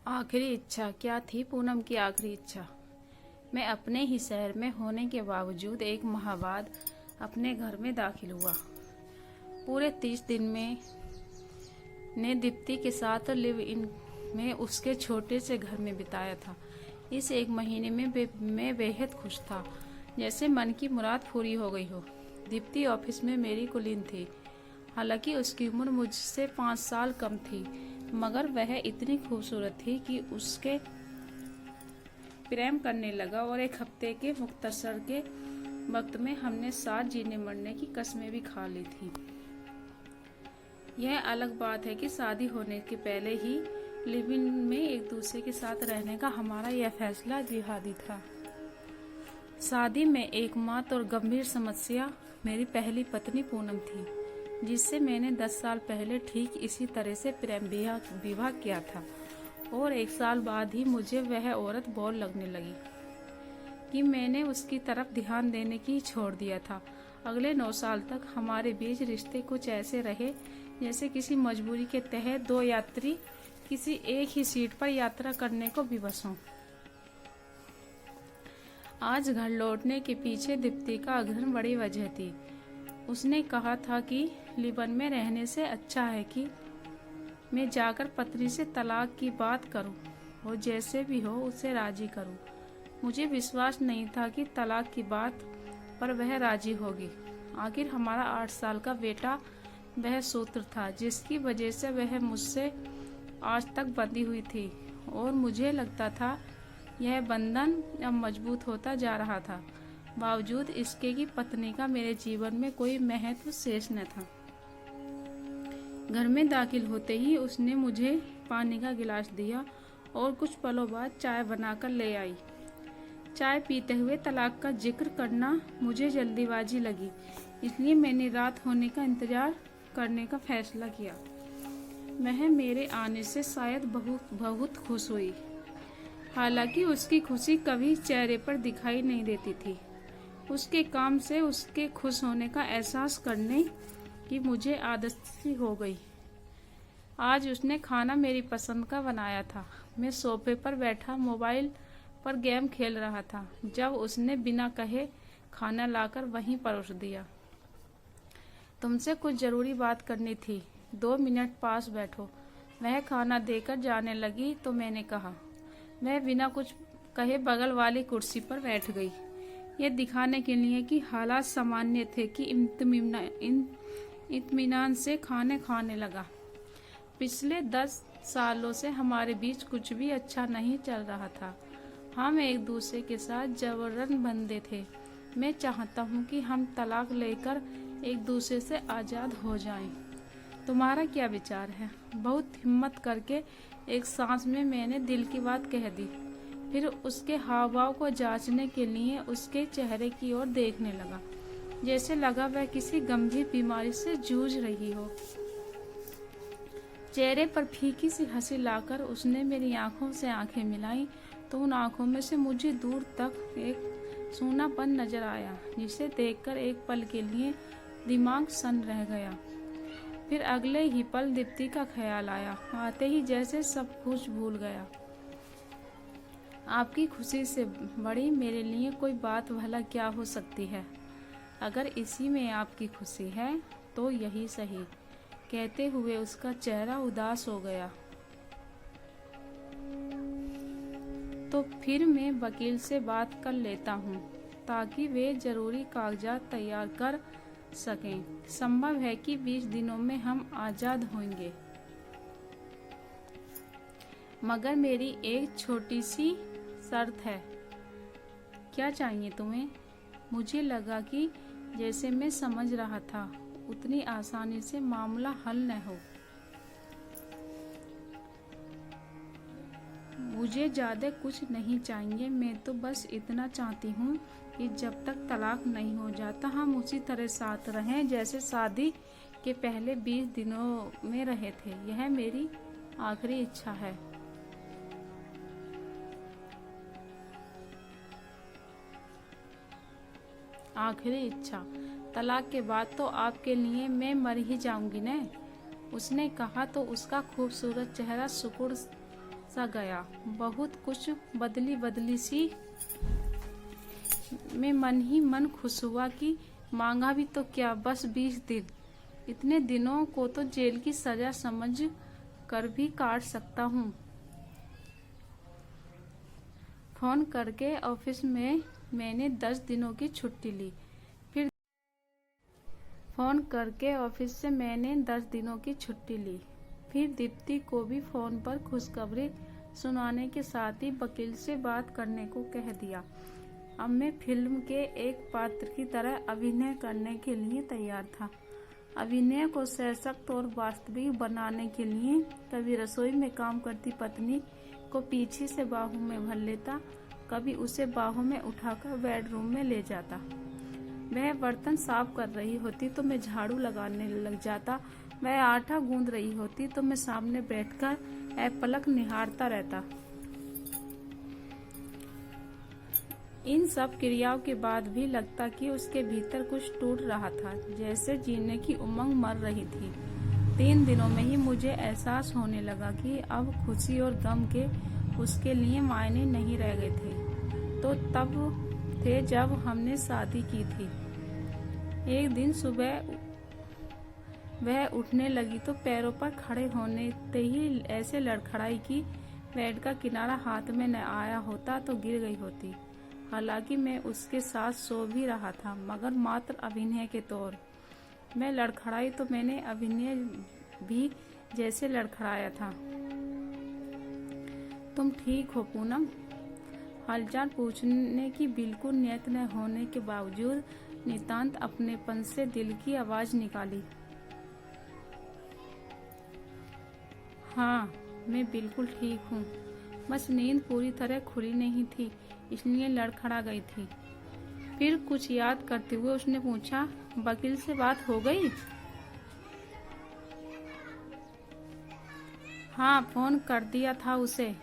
आखिरी इच्छा क्या थी पूनम की आखिरी इच्छा। मैं अपने ही शहर में होने के बावजूद एक माह बाद अपने घर में दाखिल हुआ। पूरे 30 दिन में ने दीप्ति के साथ लिव इन में उसके छोटे से घर में बिताया था। इस एक महीने में मैं बेहद खुश था, जैसे मन की मुराद पूरी हो गई हो। दीप्ति ऑफिस में मेरी कुलीन थी। हालांकि उसकी उम्र मुझसे 5 साल कम थी, मगर वह इतनी खूबसूरत थी कि उसके प्रेम करने लगा और एक हफ्ते के मुख्तसर के वक्त में हमने साथ जीने मरने की कस्में भी खा ली थी। यह अलग बात है कि शादी होने के पहले ही लिव इन में एक दूसरे के साथ रहने का हमारा यह फैसला जिहादी था। शादी में एकमात्र और गंभीर समस्या मेरी पहली पत्नी पूनम थी, जिससे मैंने 10 साल पहले ठीक इसी तरह से प्रेम विवाह किया था। और 1 साल बाद ही मुझे वह औरत बोर लगने लगी कि मैंने उसकी तरफ ध्यान देने की छोड़ दिया था। अगले 9 साल तक हमारे बीच रिश्ते कुछ ऐसे रहे जैसे किसी मजबूरी के तहत दो यात्री किसी एक ही सीट पर यात्रा करने को विवश हों। आज घर लौटने के पीछे दीप्ति का अग्रहण बड़ी वजह थी। उसने कहा था कि लिव इन में रहने से अच्छा है कि मैं जाकर पत्नी से तलाक की बात करूं और जैसे भी हो उसे राजी करूं। मुझे विश्वास नहीं था कि तलाक की बात पर वह राजी होगी। आखिर हमारा 8 साल का बेटा वह सूत्र था जिसकी वजह से वह मुझसे आज तक बंधी हुई थी, और मुझे लगता था यह बंधन अब मजबूत होता जा रहा था, बावजूद इसके कि पत्नी का मेरे जीवन में कोई महत्व शेष न था। घर में दाखिल होते ही उसने मुझे पानी का गिलास दिया और कुछ पलों बाद चाय बनाकर ले आई। चाय पीते हुए तलाक का जिक्र करना मुझे जल्दीबाजी लगी, इसलिए मैंने रात होने का इंतजार करने का फैसला किया। वह मेरे आने से शायद बहुत खुश हुई। हालांकि उसकी खुशी कभी चेहरे पर दिखाई नहीं देती थी। उसके काम से उसके खुश होने का एहसास करने की मुझे आदत सी हो गई। आज उसने खाना मेरी पसंद का बनाया था। मैं सोफे पर बैठा मोबाइल पर गेम खेल रहा था जब उसने बिना कहे खाना लाकर वहीं परोस दिया। तुमसे कुछ जरूरी बात करनी थी, 2 मिनट पास बैठो। वह खाना देकर जाने लगी तो मैंने कहा। वह बिना कुछ कहे बगल वाली कुर्सी पर बैठ गई, यह दिखाने के लिए कि हालात सामान्य थे कि इत्मीनान से खाने खाने लगा। पिछले 10 सालों से हमारे बीच कुछ भी अच्छा नहीं चल रहा था। हम एक दूसरे के साथ जबरन बंधे थे। मैं चाहता हूँ कि हम तलाक लेकर एक दूसरे से आज़ाद हो जाएं। तुम्हारा क्या विचार है? बहुत हिम्मत करके एक सांस में मैंने दिल की बात कह दी। फिर उसके हाव भाव को जांचने के लिए उसके चेहरे की ओर देखने लगा, जैसे लगा वह किसी गंभीर बीमारी से जूझ रही हो। चेहरे पर फीकी सी हंसी लाकर उसने मेरी आंखों से आंखें मिलाई तो उन आंखों में से मुझे दूर तक एक सूनापन नजर आया, जिसे देखकर एक पल के लिए दिमाग सन रह गया। फिर अगले ही पल दीप्ति का ख्याल आया। आते ही जैसे सब कुछ भूल गया। आपकी खुशी से बड़ी मेरे लिए कोई बात भला क्या हो सकती है? अगर इसी में आपकी खुशी है तो यही सही। कहते हुए उसका चेहरा उदास हो गया। तो फिर मैं वकील से बात कर लेता हूँ ताकि वे जरूरी कागजात तैयार कर सकें। संभव है कि 20 दिनों में हम आजाद होंगे, मगर मेरी एक छोटी सी शर्त है। क्या चाहिए तुम्हें? मुझे लगा कि जैसे मैं समझ रहा था उतनी आसानी से मामला हल न हो। मुझे ज्यादा कुछ नहीं चाहिए। मैं तो बस इतना चाहती हूँ कि जब तक तलाक नहीं हो जाता हम उसी तरह साथ रहें जैसे शादी के पहले 20 दिनों में रहे थे। यह मेरी आखिरी इच्छा है। आखिरी इच्छा? तलाक के बाद तो आपके लिए मैं मर ही जाऊंगी न। उसने कहा तो उसका खूबसूरत चेहरा सुकुड़ सा गया। बहुत कुछ बदली बदली सी मैं मन ही मन खुश हुआ कि मांगा भी तो क्या, बस 20 दिन। इतने दिनों को तो जेल की सजा समझ कर भी काट सकता हूँ। फोन करके ऑफिस में मैंने 10 दिनों की छुट्टी ली। फिर दीप्ति को भी फोन पर खुशखबरी सुनाने के साथ ही वकील से बात करने को कह दिया। अब मैं फिल्म के एक पात्र की तरह अभिनय करने के लिए तैयार था। अभिनय को सशक्त और वास्तविक बनाने के लिए कभी रसोई में काम करती पत्नी को पीछे से बाहों में भर लेता, कभी उसे बाहों में उठाकर बेडरूम में ले जाता। वह बर्तन साफ कर रही होती तो मैं झाड़ू लगाने लग जाता। वह आटा गूंद रही होती तो मैं सामने बैठकर अपलक निहारता रहता। इन सब क्रियाओं के बाद भी लगता कि उसके भीतर कुछ टूट रहा था, जैसे जीने की उमंग मर रही थी। 3 दिनों में ही मुझे एहसास होने लगा कि अब खुशी और गम के उसके लिए मायने नहीं रह गए थे। तो तब थे जब हमने शादी की थी। एक दिन सुबह वह उठने लगी तो पैरों पर खड़े होने ही ऐसे लड़खड़ाई कि बेड का किनारा हाथ में न आया होता तो गिर गई होती। हालांकि मैं उसके साथ सो भी रहा था, मगर मात्र अभिनय के तौर। मैं लड़खड़ाई तो मैंने अभिनय भी जैसे लड़खड़ाया था। तुम ठीक हो पूनम? हालचाल पूछने की बिल्कुल नियत न होने के बावजूद नितांत अपनेपन से दिल की आवाज निकाली। हाँ, मैं बिल्कुल ठीक हूँ। बस नींद पूरी तरह खुली नहीं थी, इसलिए लड़खड़ा गई थी। फिर कुछ याद करते हुए उसने पूछा, वकील से बात हो गई? हाँ, फोन कर दिया था उसे।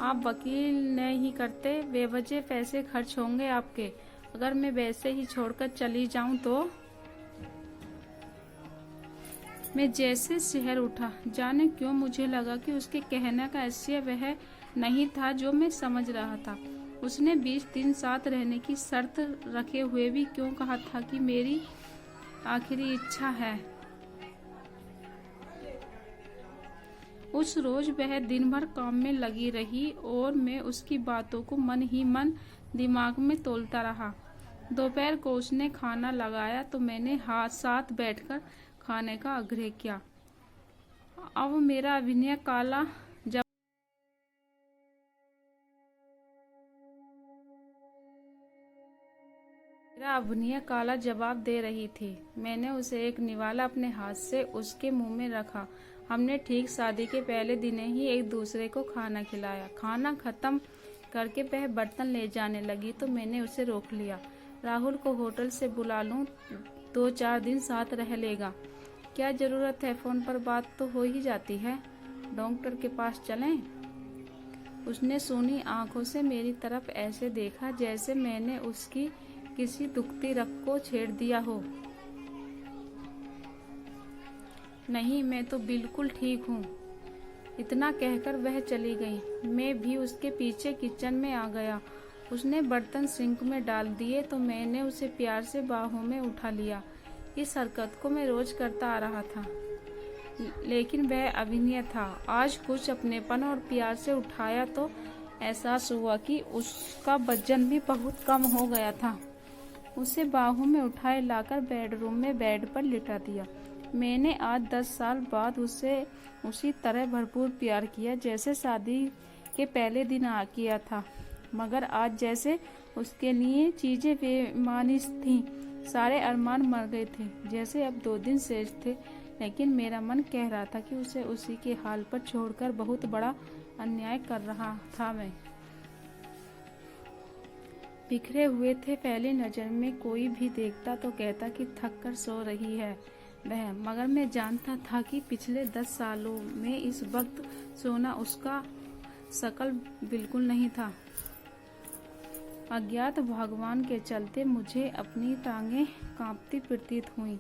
आप वकील नहीं करते, बेवजह पैसे खर्च होंगे आपके। अगर मैं वैसे ही छोड़कर चली जाऊं तो? मैं जैसे शहर उठा। जाने क्यों मुझे लगा कि उसके कहने का आशय वह नहीं था जो मैं समझ रहा था। उसने 20 दिन साथ रहने की शर्त रखे हुए भी क्यों कहा था कि मेरी आखिरी इच्छा है। उस रोज वह दिन भर काम में लगी रही और मैं उसकी बातों को मन ही मन दिमाग में तोलता रहा। दोपहर को उसने खाना लगाया तो मैंने साथ बैठकर खाने का आग्रह किया। अब मेरा अभिनय काला जवाब दे रही थी। मैंने उसे एक निवाला अपने हाथ से उसके मुंह में रखा। हमने ठीक शादी के पहले दिन ही एक दूसरे को खाना खिलाया। खाना खत्म करके वह बर्तन ले जाने लगी तो मैंने उसे रोक लिया। राहुल को होटल से बुला लूं, 2-4 दिन साथ रह लेगा। क्या जरूरत है, फोन पर बात तो हो ही जाती है। डॉक्टर के पास चलें? उसने सूनी आंखों से मेरी तरफ ऐसे देखा जैसे मैंने उसकी किसी दुखती रग को छेड़ दिया हो। नहीं, मैं तो बिल्कुल ठीक हूँ। इतना कहकर वह चली गई। मैं भी उसके पीछे किचन में आ गया। उसने बर्तन सिंक में डाल दिए तो मैंने उसे प्यार से बाहों में उठा लिया। इस हरकत को मैं रोज करता आ रहा था, लेकिन वह अभिनय था। आज कुछ अपनेपन और प्यार से उठाया तो एहसास हुआ कि उसका वजन भी बहुत कम हो गया था। उसे बाहों में उठाए लाकर बेडरूम में बेड पर लिटा दिया। मैंने आज 10 साल बाद उसे उसी तरह भरपूर प्यार किया जैसे शादी के पहले दिन किया था, मगर आज जैसे उसके लिए चीजें बेमानी थीं। सारे अरमान मर गए थे, जैसे अब 2 दिन शेष थे। लेकिन मेरा मन कह रहा था कि उसे उसी के हाल पर छोड़कर बहुत बड़ा अन्याय कर रहा था मैं। बिखरे हुए थे। पहली नजर में कोई भी देखता तो कहता कि थक कर सो रही है वह, मगर मैं जानता था कि पिछले 10 सालों में इस वक्त सोना उसका शकल बिल्कुल नहीं था। अज्ञात भगवान के चलते मुझे अपनी टांगें कांपती प्रतीत हुई।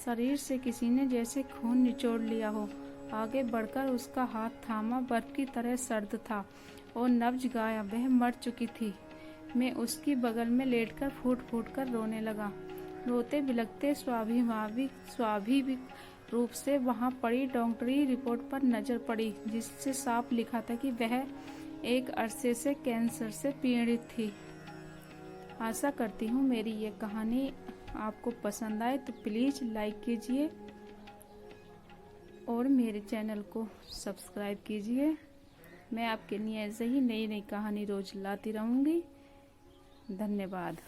शरीर से किसी ने जैसे खून निचोड़ लिया हो। आगे बढ़कर उसका हाथ थामा। बर्फ की तरह सर्द था और नब्ज गाया। वह मर चुकी थी। मैं उसकी बगल में लेटकर फूट फूट कर रोने लगा। रोते बिलखते स्वाभाविक रूप से वहां पड़ी डॉक्टरी रिपोर्ट पर नजर पड़ी, जिससे साफ लिखा था कि वह एक अरसे से कैंसर से पीड़ित थी। आशा करती हूँ मेरी ये कहानी आपको पसंद आए, तो प्लीज़ लाइक कीजिए और मेरे चैनल को सब्सक्राइब कीजिए। मैं आपके लिए ऐसे ही नई नई कहानी रोज लाती रहूँगी। धन्यवाद।